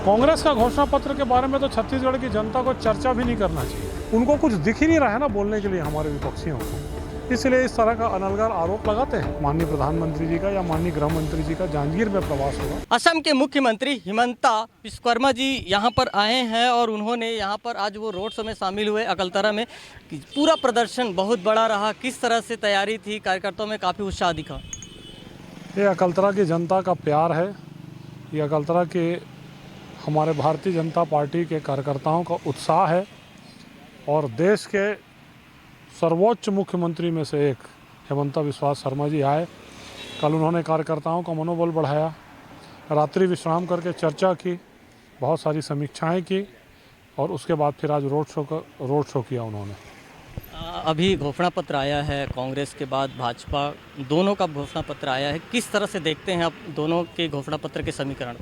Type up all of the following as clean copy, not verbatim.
कांग्रेस का घोषणा पत्र के बारे में तो छत्तीसगढ़ की जनता को चर्चा भी नहीं करना चाहिए। उनको कुछ दिख ही नहीं रहा है ना बोलने के लिए हमारे विपक्षियों को, इसलिए इस तरह का अनलगार आरोप लगाते हैं। माननीय प्रधानमंत्री जी का या माननीय गृह मंत्री जी का जांजगीर में प्रवास होगा। असम के मुख्यमंत्री हिमंता विश्वकर्मा जी यहाँ पर आए हैं और उन्होंने यहाँ पर आज वो रोड शो में शामिल हुए अकलतरा में। पूरा प्रदर्शन बहुत बड़ा रहा। किस तरह से तैयारी थी, कार्यकर्ताओं में काफ़ी उत्साह दिखा। ये अकलतरा की जनता का प्यार है, ये अकलतरा के हमारे भारतीय जनता पार्टी के कार्यकर्ताओं का उत्साह है और देश के सर्वोच्च मुख्यमंत्री में से एक हिमंता बिस्वा शर्मा जी आए। कल उन्होंने कार्यकर्ताओं का मनोबल बढ़ाया, रात्रि विश्राम करके चर्चा की, बहुत सारी समीक्षाएं की और उसके बाद फिर आज रोड शो किया उन्होंने। अभी घोषणा पत्र आया है, कांग्रेस के बाद भाजपा दोनों का घोषणा पत्र आया है। किस तरह से देखते हैं आप दोनों के घोषणा पत्र के समीकरण?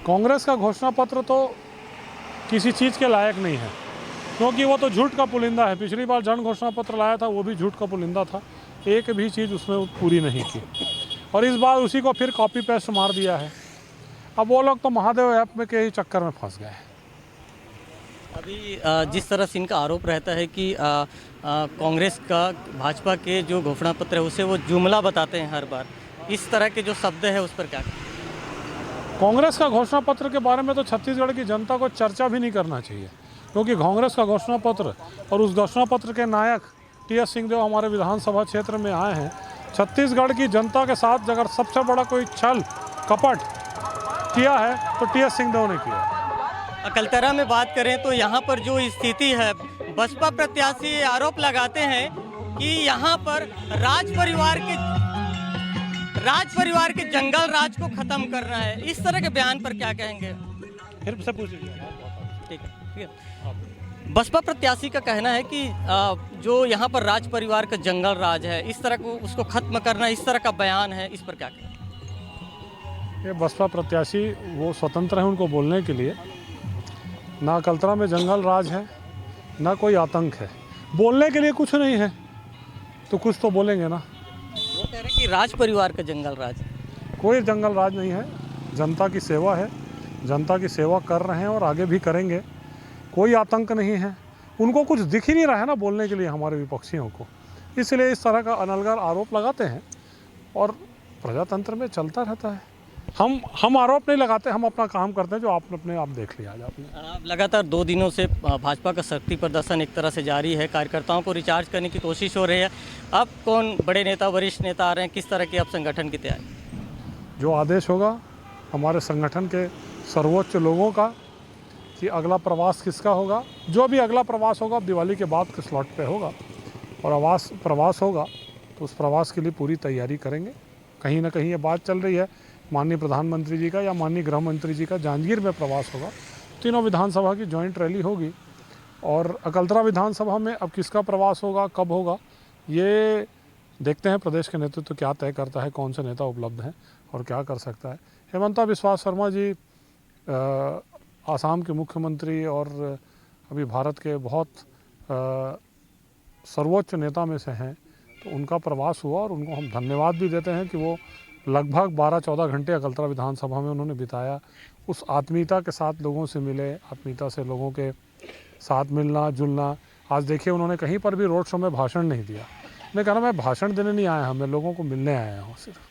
कांग्रेस का घोषणा पत्र तो किसी चीज़ के लायक नहीं है, क्योंकि वो तो झूठ का पुलिंदा है। पिछली बार जन घोषणा पत्र लाया था, वो भी झूठ का पुलिंदा था, एक भी चीज़ उसमें पूरी नहीं की और इस बार उसी को फिर कॉपी पेस्ट मार दिया है। अब वो लोग तो महादेव ऐप में के ही चक्कर में फंस गए। अभी जिस तरह से इनका आरोप रहता है कि कांग्रेस का भाजपा के जो घोषणा पत्र है उसे वो जुमला बताते हैं हर बार, इस तरह के जो शब्द है उस पर क्या? कांग्रेस का घोषणा पत्र के बारे में तो छत्तीसगढ़ की जनता को चर्चा भी नहीं करना चाहिए, क्योंकि कांग्रेस का घोषणा पत्र और उस घोषणा पत्र के नायक टी.एस. सिंहदेव हमारे विधानसभा क्षेत्र में आए हैं। छत्तीसगढ़ की जनता के साथ अगर सबसे बड़ा कोई छल कपट किया है तो टी.एस. सिंहदेव ने किया। अकलतरा में बात करें तो यहाँ पर जो स्थिति है, बसपा प्रत्याशी आरोप लगाते हैं कि यहाँ पर राज परिवार के जंगल राज को खत्म करना है। इस तरह के बयान पर क्या कहेंगे? फिर से पूछ लीजिए। ठीक है। बसपा प्रत्याशी का कहना है कि जो यहाँ पर राज परिवार का जंगल राज है, इस तरह को उसको खत्म करना, इस तरह का बयान है, इस पर क्या कहें? ये बसपा प्रत्याशी वो स्वतंत्र हैं उनको बोलने के लिए। ना अकलतरा में जंगल राज है, ना कोई आतंक है, बोलने के लिए कुछ नहीं है तो कुछ तो बोलेंगे ना। वो कह रहे हैं कि राज परिवार का जंगल राज। कोई जंगल राज नहीं है, जनता की सेवा है, जनता की सेवा कर रहे हैं और आगे भी करेंगे। कोई आतंक नहीं है, उनको कुछ दिख ही नहीं रहा है ना बोलने के लिए हमारे विपक्षियों को, इसलिए इस तरह का अनलगार आरोप लगाते हैं और प्रजातंत्र में चलता रहता है। हम आरोप नहीं लगाते, हम अपना काम करते हैं, जो आपने आप देख लिया आज आपने। लगातार 2 दिनों से भाजपा का शक्ति प्रदर्शन एक तरह से जारी है, कार्यकर्ताओं को रिचार्ज करने की कोशिश हो रही है। अब कौन बड़े नेता, वरिष्ठ नेता आ रहे हैं, किस तरह की अब संगठन की तैयारी? जो आदेश होगा हमारे संगठन के सर्वोच्च लोगों का कि अगला प्रवास किसका होगा, जो भी अगला प्रवास होगा दिवाली के बाद के स्लॉट पे होगा और प्रवास होगा तो उस प्रवास के लिए पूरी तैयारी करेंगे। कहीं ना कहीं ये बात चल रही है माननीय प्रधानमंत्री जी का या माननीय गृह मंत्री जी का जांजगीर में प्रवास होगा। तीनों विधानसभा की जॉइंट रैली होगी और अकलतरा विधानसभा में अब किसका प्रवास होगा, कब होगा, ये देखते हैं प्रदेश के नेतृत्व क्या तय करता है, कौन से नेता उपलब्ध हैं और क्या कर सकता है। हिमंता बिस्वा शर्मा जी आसाम के मुख्यमंत्री और अभी भारत के बहुत सर्वोच्च नेता में से हैं, तो उनका प्रवास हुआ और उनको हम धन्यवाद भी देते हैं कि वो लगभग 12-14 घंटे अकलतरा विधानसभा में उन्होंने बिताया। उस आत्मीयता के साथ लोगों से मिले, आत्मीयता से लोगों के साथ मिलना जुलना। आज देखिए उन्होंने कहीं पर भी रोड शो में भाषण नहीं दिया। मैं कह रहा मैं भाषण देने नहीं आया हूँ, मैं लोगों को मिलने आया हूँ सिर्फ।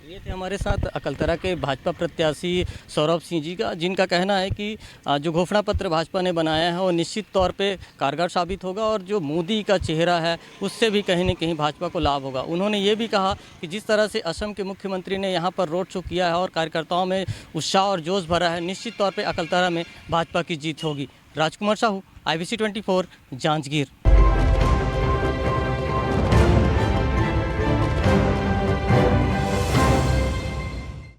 ये थे हमारे साथ अकलतरा के भाजपा प्रत्याशी सौरभ सिंह जी का, जिनका कहना है कि जो घोषणा पत्र भाजपा ने बनाया है वो निश्चित तौर पे कारगर साबित होगा और जो मोदी का चेहरा है उससे भी कहीं न कहीं भाजपा को लाभ होगा। उन्होंने ये भी कहा कि जिस तरह से असम के मुख्यमंत्री ने यहाँ पर रोड शो किया है और कार्यकर्ताओं में उत्साह और जोश भरा है, निश्चित तौर पर अकलतरा में भाजपा की जीत होगी। राजकुमार साहू, IBC 24, जांजगीर।